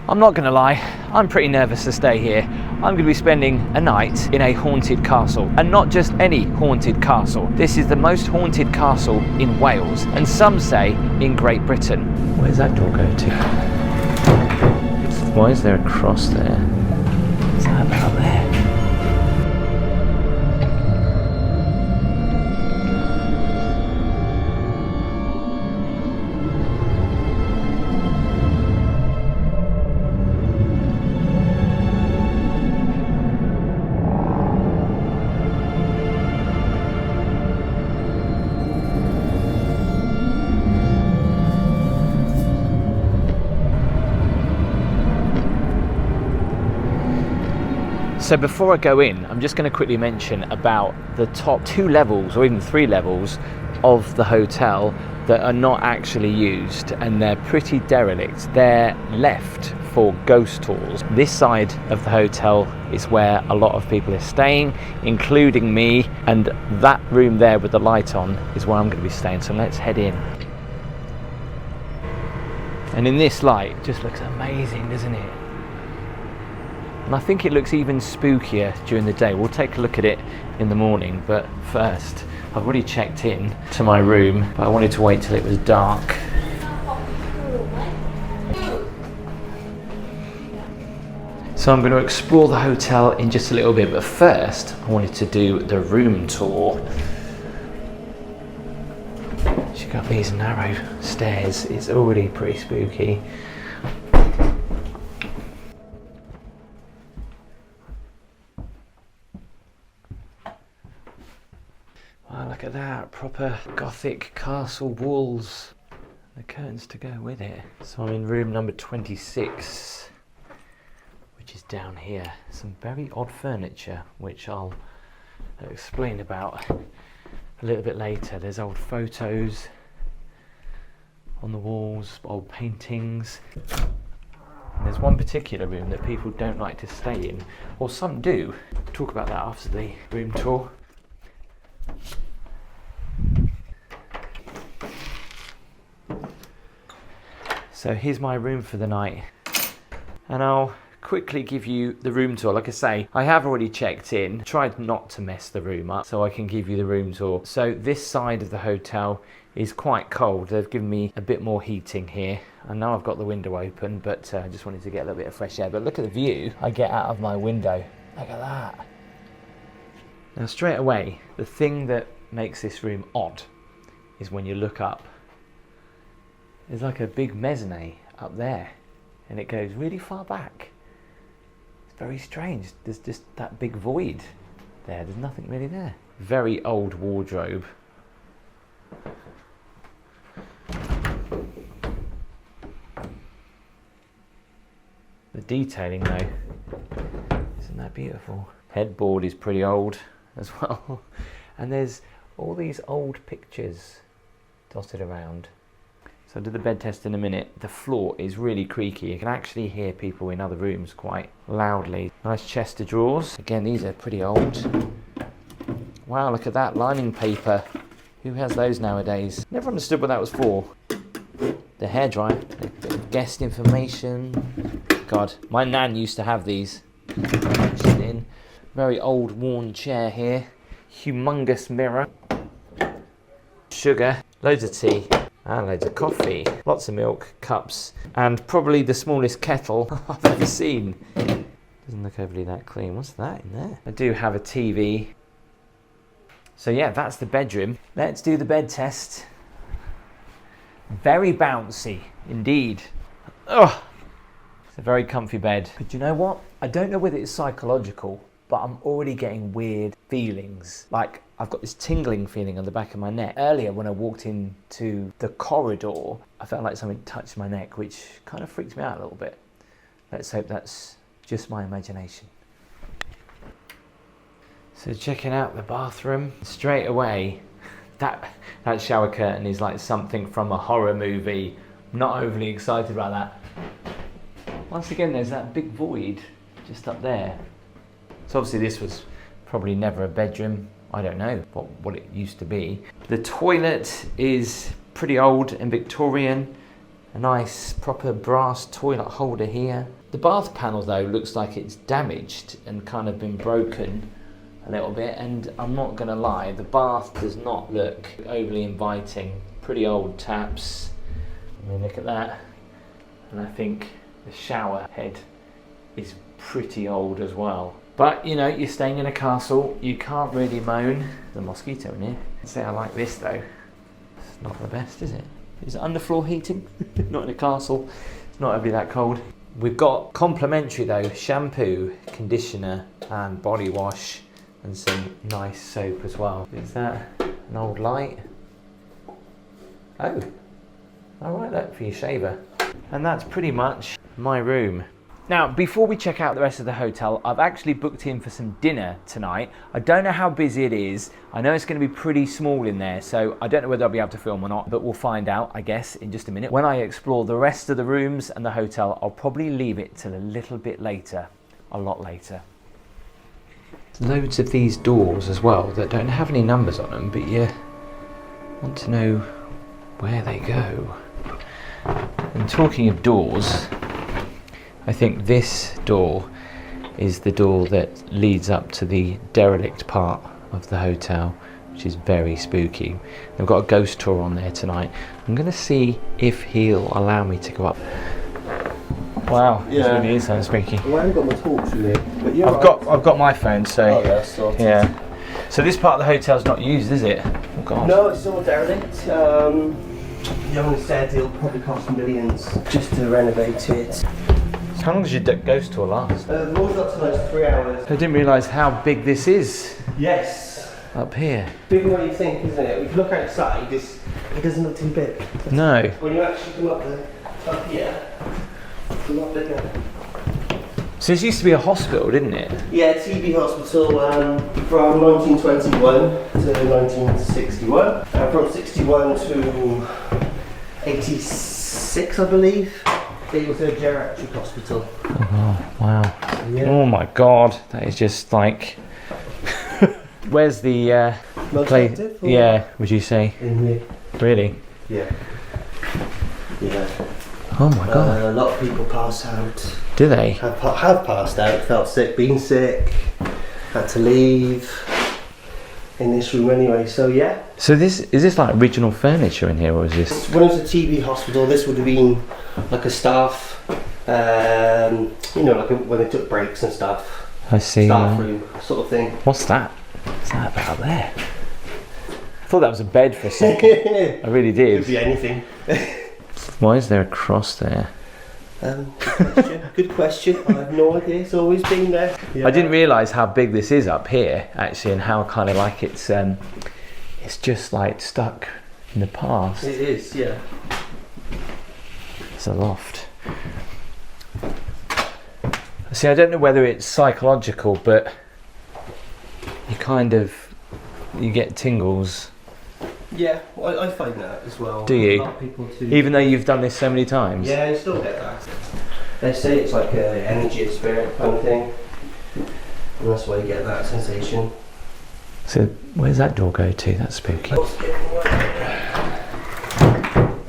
I'm not gonna lie, I'm pretty nervous to stay here. I'm gonna be spending a night in a haunted castle, and not just any haunted castle. This is the most haunted castle in Wales, and some say in Great Britain. Where's that door go to? Why is there a cross there? What's that about there? So before I go in, I'm just going to quickly mention about the top 2 levels or even 3 levels of the hotel that are not actually used, and they're pretty derelict. They're left for ghost tours. This side of the hotel is where a lot of people are staying, including me, and that room there with the light on is where I'm going to be staying. So let's head in. And in this light, it just looks amazing, doesn't it? And I think it looks even spookier during the day. We'll take a look at it in the morning, but first, I've already checked in to my room, but I wanted to wait till it was dark. So I'm going to explore the hotel in just a little bit, but first, I wanted to do the room tour. She's got these narrow stairs. It's already pretty spooky. Wow, look at that, proper Gothic castle walls. The curtains to go with it. So I'm in room number 26, which is down here. Some very odd furniture, which I'll explain about a little bit later. There's old photos on the walls, old paintings. And there's one particular room that people don't like to stay in, or some do. We'll talk about that after the room tour. So here's my room for the night, and I'll quickly give you the room tour. Like I say, I have already checked in, tried not to mess the room up so I can give you the room tour. So this side of the hotel is quite cold. They've given me a bit more heating here. I know I've got the window open, but I just wanted to get a little bit of fresh air. But look at the view I get out of my window. Look at that. Now straight away, the thing that makes this room odd is when you look up. There's like a big mezzanine up there, and it goes really far back. It's very strange. There's just that big void there. There's nothing really there. Very old wardrobe. The detailing though, isn't that beautiful? Headboard is pretty old as well. And there's all these old pictures dotted around. So I'll do the bed test in a minute. The floor is really creaky. You can actually hear people in other rooms quite loudly. Nice chest of drawers. Again, these are pretty old. Wow, look at that, lining paper. Who has those nowadays? Never understood what that was for. The hairdryer, a bit of guest information. God, my nan used to have these. Very old worn chair here. Humongous mirror. Sugar, loads of tea. And loads of coffee, lots of milk, cups, and probably the smallest kettle I've ever seen. Doesn't look overly that clean. What's that in there? I do have a TV. So yeah, that's the bedroom. Let's do the bed test. Very bouncy indeed. Oh, it's a very comfy bed. But you know what? I don't know whether it's psychological, but I'm already getting weird feelings. Like I've got this tingling feeling on the back of my neck. Earlier when I walked into the corridor, I felt like something touched my neck, which kind of freaked me out a little bit. Let's hope that's just my imagination. So checking out the bathroom, straight away, that shower curtain is like something from a horror movie. I'm not overly excited about that. Once again, there's that big void just up there. So obviously this was probably never a bedroom. I don't know what it used to be. The toilet is pretty old and Victorian. A nice proper brass toilet holder here. The bath panel though looks like it's damaged and kind of been broken a little bit, and I'm not gonna lie, the bath does not look overly inviting. Pretty old taps. I mean, look at that. And I think the shower head is pretty old as well. But you know, you're staying in a castle, you can't really moan. There's a mosquito in here. I'd say I like this though. It's not the best, is it? Is it underfloor heating? Not in a castle. It's not overly that cold. We've got complimentary though, shampoo, conditioner and body wash and some nice soap as well. Is that an old light? Oh, I like that for your shaver. And that's pretty much my room. Now, before we check out the rest of the hotel, I've actually booked in for some dinner tonight. I don't know how busy it is. I know it's going to be pretty small in there, so I don't know whether I'll be able to film or not, but we'll find out, I guess, in just a minute. When I explore the rest of the rooms and the hotel, I'll probably leave it till a little bit later, a lot later. There's loads of these doors as well that don't have any numbers on them, but you want to know where they go. And talking of doors, I think this door is the door that leads up to the derelict part of the hotel, which is very spooky. They've got a ghost tour on there tonight. I'm going to see if he'll allow me to go up. Wow, yeah. It really is so spooky. Well, I haven't got my torch with me, but I've got my phone, so oh, yeah, sorted. Yeah. So this part of the hotel's not used, is it? Oh God. No, it's all derelict. The owner said it'll probably cost millions just to renovate it. How long does your ghost tour last? The one's up to like 3 hours. I didn't realise how big this is. Yes. Up here. Bigger than you think, isn't it? If you look outside, it doesn't look too big. No. When you actually come up here, it's a lot bigger. So this used to be a hospital, didn't it? Yeah, TB hospital from 1921 to 1961. From 61 to 86, I believe. It was a geriatric hospital. Oh, wow. Yeah. Oh my God, that is just like... Where's the place? Yeah, would you say? In here. Really? Yeah. Yeah. Oh my God. A lot of people pass out. Do they? Have passed out, felt sick, been sick, had to leave in this room anyway, so yeah. So is this like original furniture in here, or is this? When it was a TB hospital, this would have been like a staff, you know, like when they took breaks and stuff. I see. Staff room sort of thing. What's that? What's that about there? I thought that was a bed for a second. I really did. Could be anything. Why is there a cross there? Good question. I have no idea. It's always been there. Yeah. I didn't realise how big this is up here, actually, and how kind of like it's just like stuck in the past. It is, yeah. It's a loft. See, I don't know whether it's psychological, but you get tingles. Yeah, well, I find that as well. Do you? A lot of people too. Even though you've done this so many times? Yeah, I still get that. They say it's like an energy and spirit kind of thing. And that's why you get that sensation. So, where's that door go to? That's spooky. If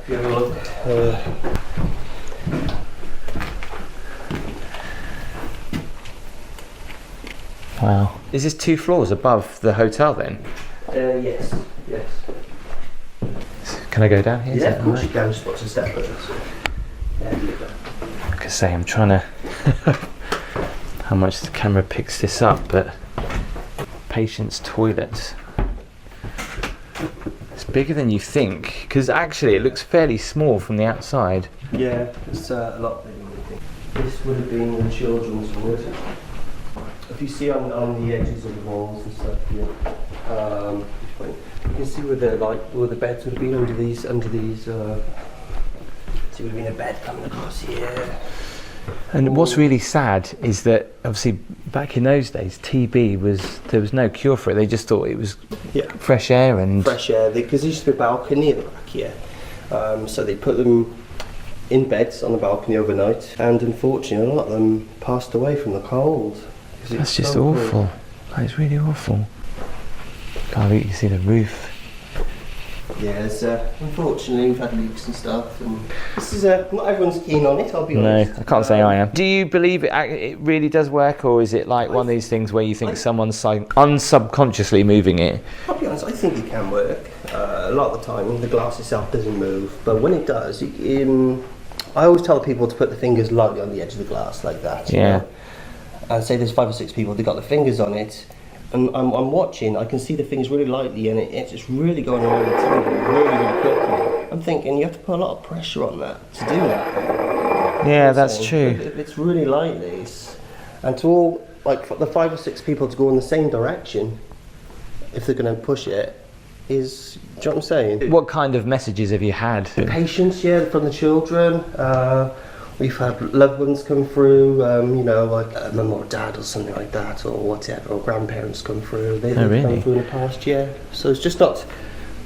you have a look. Wow. Is this 2 floors above the hotel then? Yes. Can I go down here? Yeah, of course you can. Spots and steps. Like I say, I'm trying to... how much the camera picks this up, but... Patient's toilet. It's bigger than you think, because actually it looks fairly small from the outside. Yeah, it's a lot bigger than you think. This would have been the children's ward. If you see on the edges of the walls and stuff here, you can see where the beds would have been under these. See, would have been a bed coming across here. And what's really sad is that obviously back in those days, TB there was no cure for it. They just thought it was fresh air because there used to be a balcony at the back here. So they put them in beds on the balcony overnight, and unfortunately, a lot of them passed away from the cold. That's just awful. That is really awful. God, you can see the roof. Yeah, unfortunately we've had leaks and stuff, and this is not everyone's keen on it, I'll be No, honest. I can't say I am. Do you believe it really does work, or is it like one of these things where you think someone's unsubconsciously moving it? I'll be honest, I think it can work. A lot of the time the glass itself doesn't move, but when it does, I always tell people to put the fingers lightly on the edge of the glass like that. Yeah. You know? And say there's 5 or 6 people, they've got their fingers on it, and I'm watching, I can see the fingers really lightly, and it's just really going around the table really quickly. I'm thinking you have to put a lot of pressure on that to do that. Yeah, that's true. If it's really lightly, and to all, like for the 5 or 6 people to go in the same direction, if they're going to push it, do you know what I'm saying? What kind of messages have you had? Patience, yeah, from the children. We've had loved ones come through, you know, like mum or dad or something like that, or whatever, or grandparents come through. They've really? come through in the past, yeah. So it's just not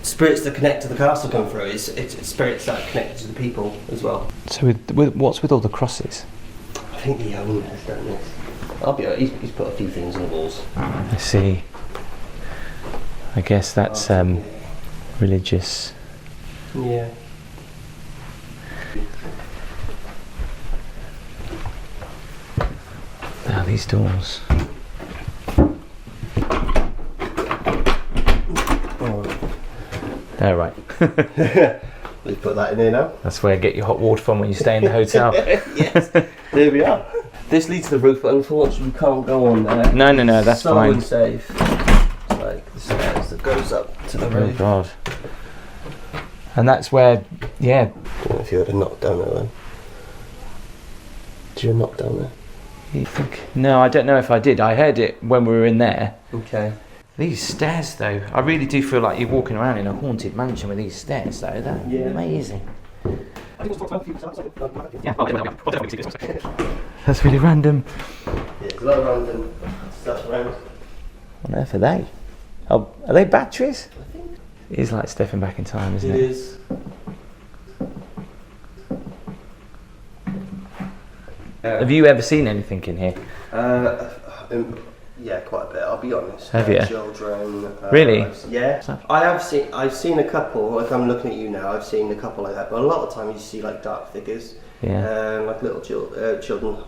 spirits that connect to the castle come through, it's spirits that connect to the people as well. So what's with all the crosses? I think the owner has done this. I'll be honest, he's put a few things on the walls. I see. I guess that's religious. Yeah. Now these doors. Oh, right. We put that in here now. That's where you get your hot water from when you stay in the hotel. Yes, there we are. This leads to the roof, but unfortunately we can't go on there. No, that's so fine. Unsafe. It's like the stairs that goes up to the Oh roof. God. And that's where, yeah. I don't know if you heard a knock down there then. Did you hear a knock down there? You think? No, I don't know if I did. I heard it when we were in there. Okay. These stairs, though, I really do feel like you're walking around in a haunted mansion with these stairs, though. They're amazing. That's really random. Yeah, there's a lot of random stuff around. What on earth are they? Oh, are they batteries? I think It is like stepping back in time, isn't it? it is. Have you ever seen anything in here? Yeah, quite a bit. I'll be honest. Have you? Children. Really? Yeah. I've seen a couple. Like I'm looking at you now. I've seen a couple like that. But a lot of the time you see like dark figures. Yeah. Like little children,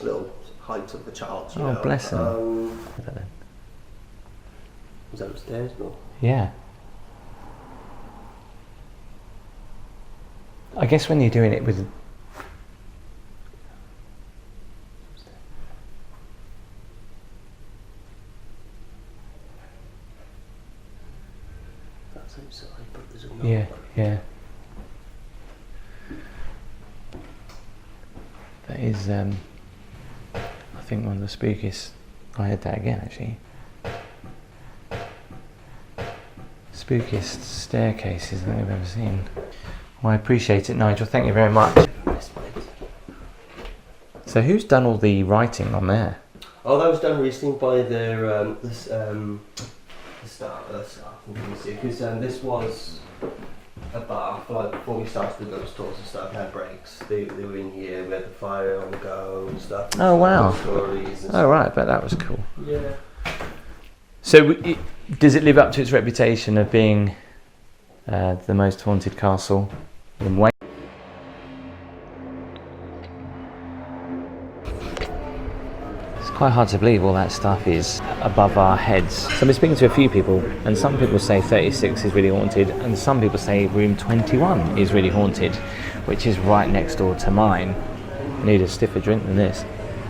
little height of the child. You know. Bless them. Was that upstairs? No. Yeah. I guess when you're doing it with... That's outside, but there's a knock. Yeah. That is, I think one of the spookiest... I heard that again, actually. Spookiest staircases that I've ever seen. Well, I appreciate it, Nigel. Thank you very much. So who's done all the writing on there? Oh, that was done recently by the staff. Because this was a bar like before we started the ghost tours and stuff. Had breaks. They were in here. We had the fire on the go and stuff. Oh wow! Stories and Oh right, but that was cool. Yeah. So does it live up to its reputation of being the most haunted castle in Wales? It's quite hard to believe all that stuff is above our heads. So I've been speaking to a few people, and some people say 36 is really haunted, and some people say room 21 is really haunted, which is right next door to mine. I need a stiffer drink than this.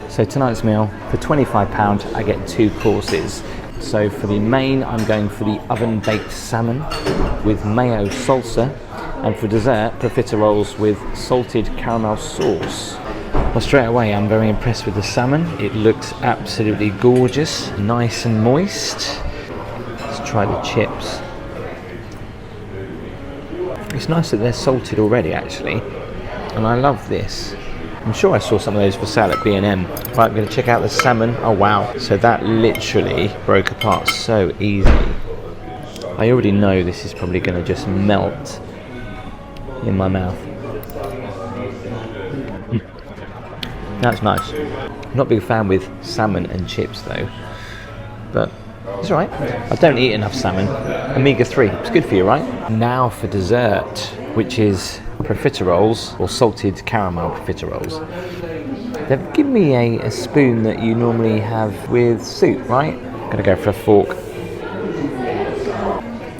So tonight's meal, for £25 I get 2 courses. So for the main I'm going for the oven baked salmon with mayo salsa, and for dessert profiteroles with salted caramel sauce. Well, straight away I'm very impressed with the salmon. It looks absolutely gorgeous, nice and moist. Let's try the chips. It's nice that they're salted already actually, and I love this. I'm sure I saw some of those for sale at B&M. Right, I'm going to check out the salmon. Oh wow, so that literally broke apart so easily. I already know this is probably going to just melt in my mouth. That's nice. I'm not a big fan with salmon and chips though, but It's alright. I don't eat enough salmon. Omega-3, it's good for you, right? Now for dessert, which is profiteroles, or salted caramel profiteroles. They've given me a spoon that you normally have with soup, right? I'm gonna go for a fork.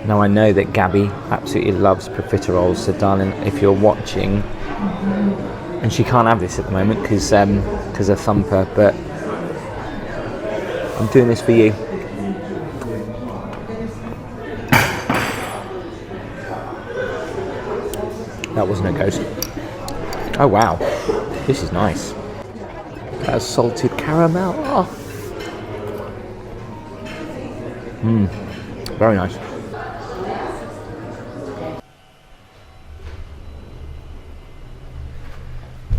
Now I know that Gabby absolutely loves profiteroles, so darling, if you're watching, and she can't have this at the moment because of Thumper, but I'm doing this for you. That wasn't a ghost. Oh wow, this is nice. That's salted caramel. Oh. Very nice.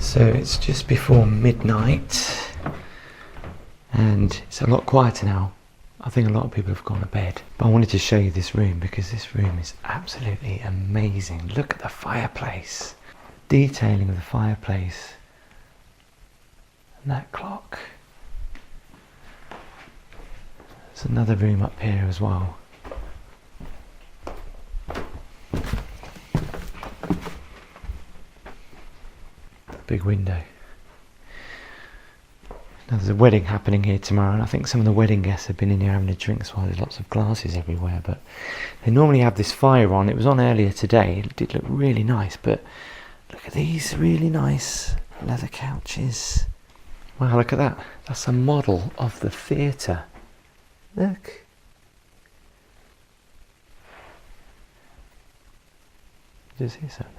So it's just before midnight and it's a lot quieter now. I think a lot of people have gone to bed. But I wanted to show you this room because this room is absolutely amazing. Look at the fireplace. Detailing of the fireplace. And that clock. There's another room up here as well. Big window. Now there's a wedding happening here tomorrow, and I think some of the wedding guests have been in here having a drink, so there's lots of glasses everywhere, but they normally have this fire on. It was on earlier today. It did look really nice, but look at these really nice leather couches. Wow, look at that. That's a model of the theatre. Look. Did you see something?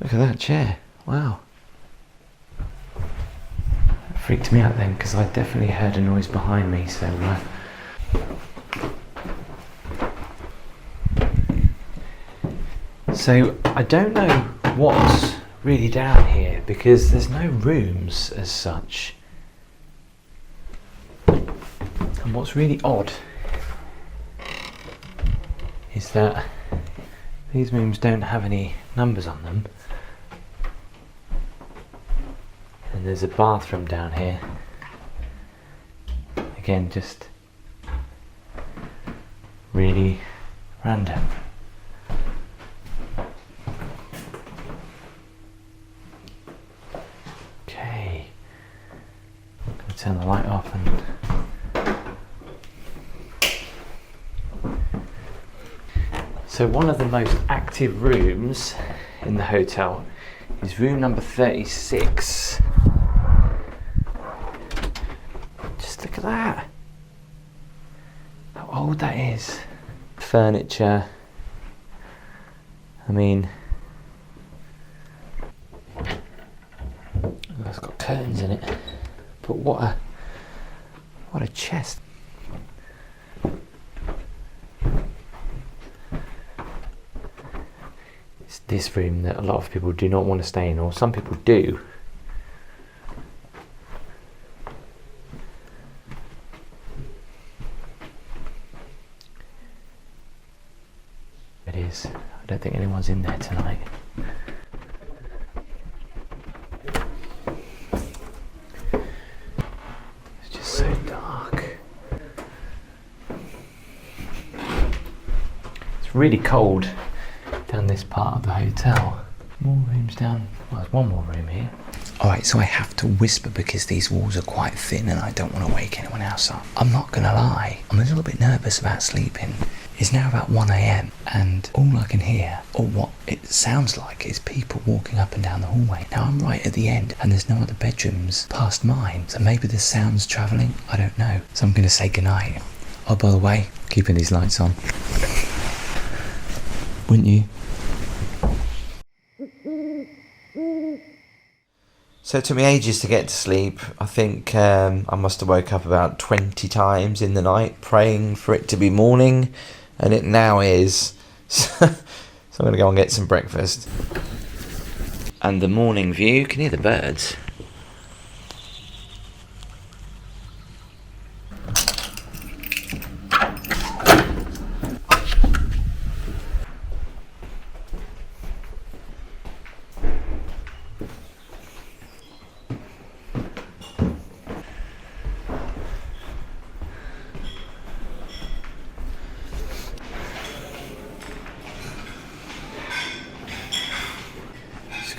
Look at that chair. Wow. That freaked me out then because I definitely heard a noise behind me, so I don't know what's really down here because there's no rooms as such. And what's really odd is that these rooms don't have any numbers on them. And there's a bathroom down here. Again, just really random. Okay. I'm going to turn the light off and so one of the most active rooms in the hotel is room number 36. Just look at that. How old that is. Furniture. I mean, it's got curtains in it. But what a chest. It's this room that a lot of people do not want to stay in, or some people do. It is. I don't think anyone's in there tonight. It's just so dark. It's really cold down this part of the hotel. More rooms down. Well, there's one more room here. Alright, so I have to whisper because these walls are quite thin and I don't want to wake anyone else up. I'm not going to lie, I'm a little bit nervous about sleeping. It's now about 1 a.m. and all I can hear, or what it sounds like, is people walking up and down the hallway. Now I'm right at the end and there's no other bedrooms past mine, so maybe the sound's travelling, I don't know. So I'm going to say goodnight. Oh, by the way, keeping these lights on. Wouldn't you? So it took me ages to get to sleep. I think I must have woke up about 20 times in the night praying for it to be morning, and it now is. So I'm going to go and get some breakfast. And the morning view, you can hear the birds.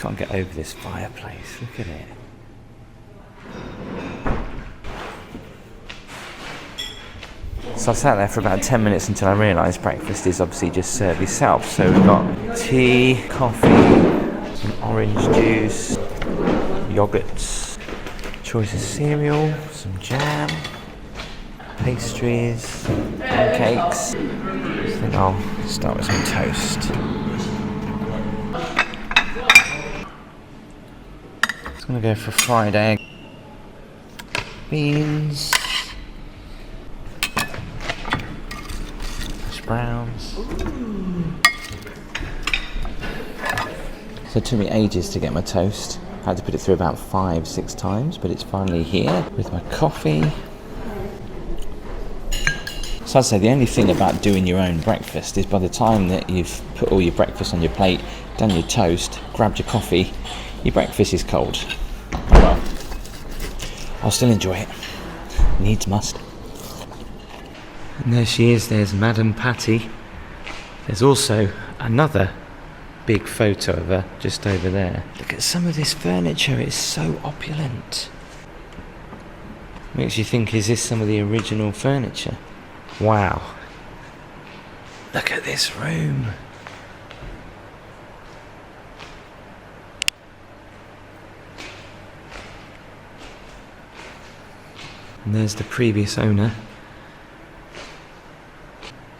can't get over this fireplace. Look at it. So I sat there for about 10 minutes until I realised breakfast is obviously just served yourself. So we've got tea, coffee, some orange juice, yogurts, choice of cereal, some jam, pastries, pancakes. I think I'll start with some toast. Just going to go for fried egg, beans, hash browns. So it took me ages to get my toast. I had to put it through about 5-6 times, but it's finally here with my coffee. So I'd say the only thing about doing your own breakfast is by the time that you've put all your breakfast on your plate, done your toast, grabbed your coffee, your breakfast is cold. Oh well, I'll still enjoy it. Needs must. And there she is, there's Madam Patti. There's also another big photo of her just over there. Look at some of this furniture, it's so opulent. Makes you think, is this some of the original furniture? Wow. Look at this room. And there's the previous owner.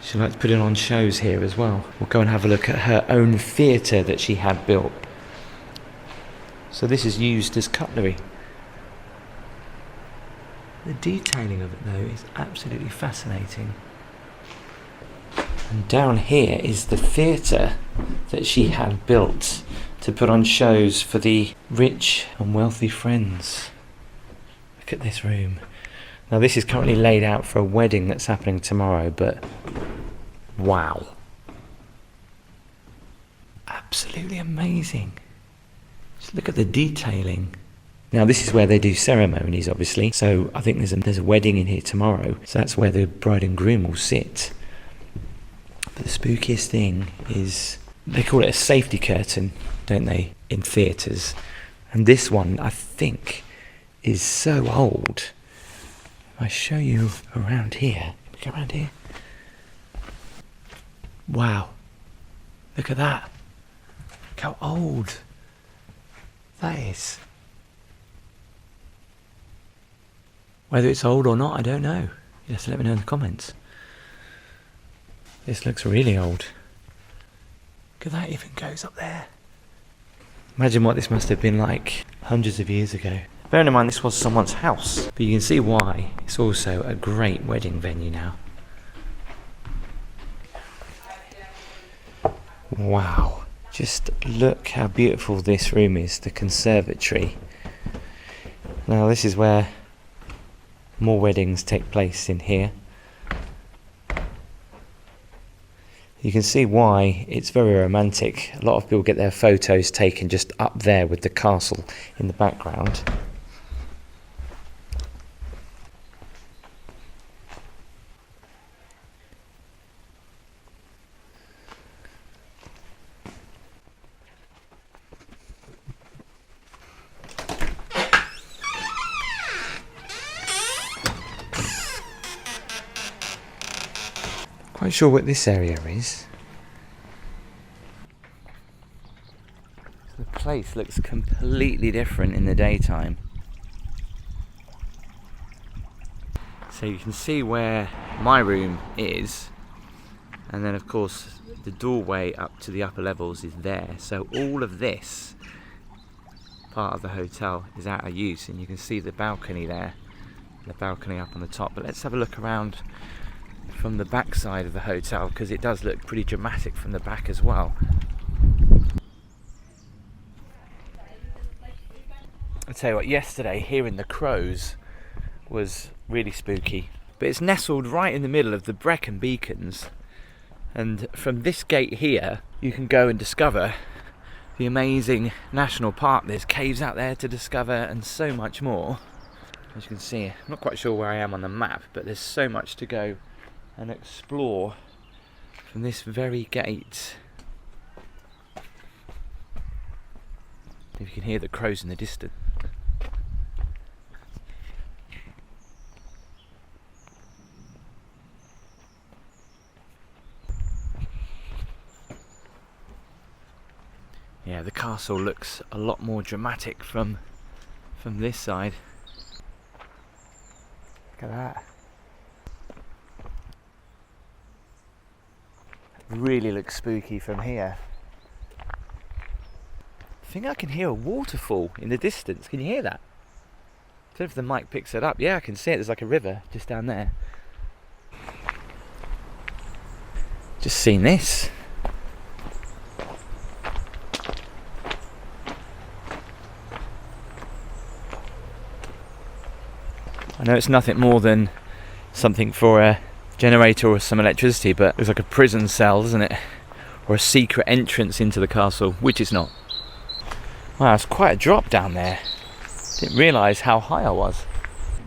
She liked to put it on shows here as well. We'll go and have a look at her own theatre that she had built. So this is used as cutlery. The detailing of it though is absolutely fascinating. And down here is the theatre that she had built to put on shows for the rich and wealthy friends. Look at this room. Now this is currently laid out for a wedding that's happening tomorrow, but wow. Absolutely amazing. Just look at the detailing. Now this is where they do ceremonies, obviously. So I think there's a wedding in here tomorrow. So that's where the bride and groom will sit. But the spookiest thing is, they call it a safety curtain, don't they, in theatres? And this one, I think, is so old. If I show you around here, go around here. Wow. Look at that. Look how old that is. Whether it's old or not, I don't know. You have to let me know in the comments. This looks really old. Look at that, even goes up there. Imagine what this must have been like hundreds of years ago. Bearing in mind this was someone's house, but you can see why it's also a great wedding venue now. Wow. Just look how beautiful this room is, the conservatory. Now this is where more weddings take place in here. You can see why it's very romantic. A lot of people get their photos taken just up there with the castle in the background. Quite sure what this area is. The place looks completely different in the daytime. So you can see where my room is, and then of course the doorway up to the upper levels is there. So all of this part of the hotel is out of use, and you can see the balcony there, the balcony up on the top. But let's have a look around from the back side of the hotel, because it does look pretty dramatic from the back as well. I tell you what, yesterday hearing the crows was really spooky, but it's nestled right in the middle of the Brecon Beacons, and from this gate here you can go and discover the amazing national park. There's caves out there to discover and so much more. As you can see, I'm not quite sure where I am on the map, but there's so much to go and explore from this very gate. If you can hear the crows in the distance. Yeah, the castle looks a lot more dramatic from this side. Look at that. It really looks spooky from here. I think I can hear a waterfall in the distance. Can you hear that? I don't know if the mic picks it up. Yeah, I can see it. There's like a river just down there. Just seen this. I know it's nothing more than something for a generator or some electricity, but it's like a prison cell, doesn't it? Or a secret entrance into the castle, which it's not. Wow, it's quite a drop down there. Didn't realise how high I was.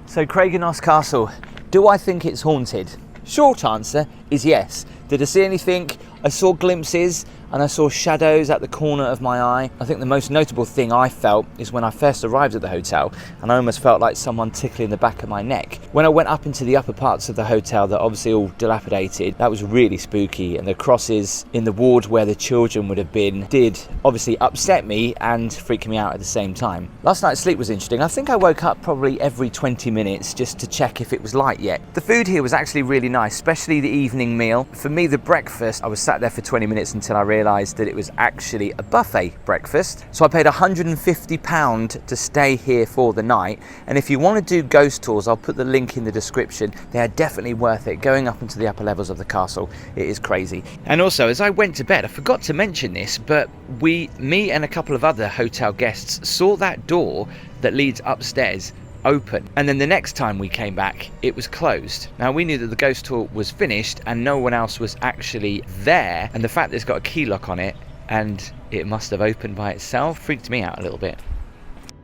So Nos Castle, do I think it's haunted? Short answer is yes. Did I see anything? I saw glimpses and I saw shadows at the corner of my eye. I think the most notable thing I felt is when I first arrived at the hotel, and I almost felt like someone tickling the back of my neck. When I went up into the upper parts of the hotel that obviously all dilapidated, that was really spooky, and the crosses in the ward where the children would have been did obviously upset me and freak me out at the same time. Last night's sleep was interesting. I think I woke up probably every 20 minutes just to check if it was light yet. The food here was actually really nice, especially the evening meal. For me, the breakfast, I was sat there for 20 minutes until I realised that it was actually a buffet breakfast. So I paid £150 to stay here for the night, and if you want to do ghost tours, I'll put the link in the description. They are definitely worth it. Going up into the upper levels of the castle, it is crazy. And also, as I went to bed, I forgot to mention this, but me and a couple of other hotel guests saw that door that leads upstairs open, and then the next time we came back it was closed. Now we knew that the ghost tour was finished and no one else was actually there, and the fact that it's got a key lock on it and it must have opened by itself freaked me out a little bit.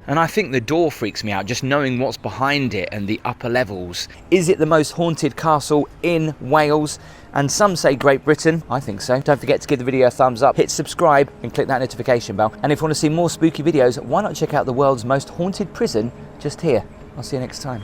And I think the door freaks me out, just knowing what's behind it and the upper levels. Is it the most haunted castle in Wales? And some say Great Britain. I think so. Don't forget to give the video a thumbs up, hit subscribe and click that notification bell. And if you want to see more spooky videos, why not check out the world's most haunted prison just here. I'll see you next time.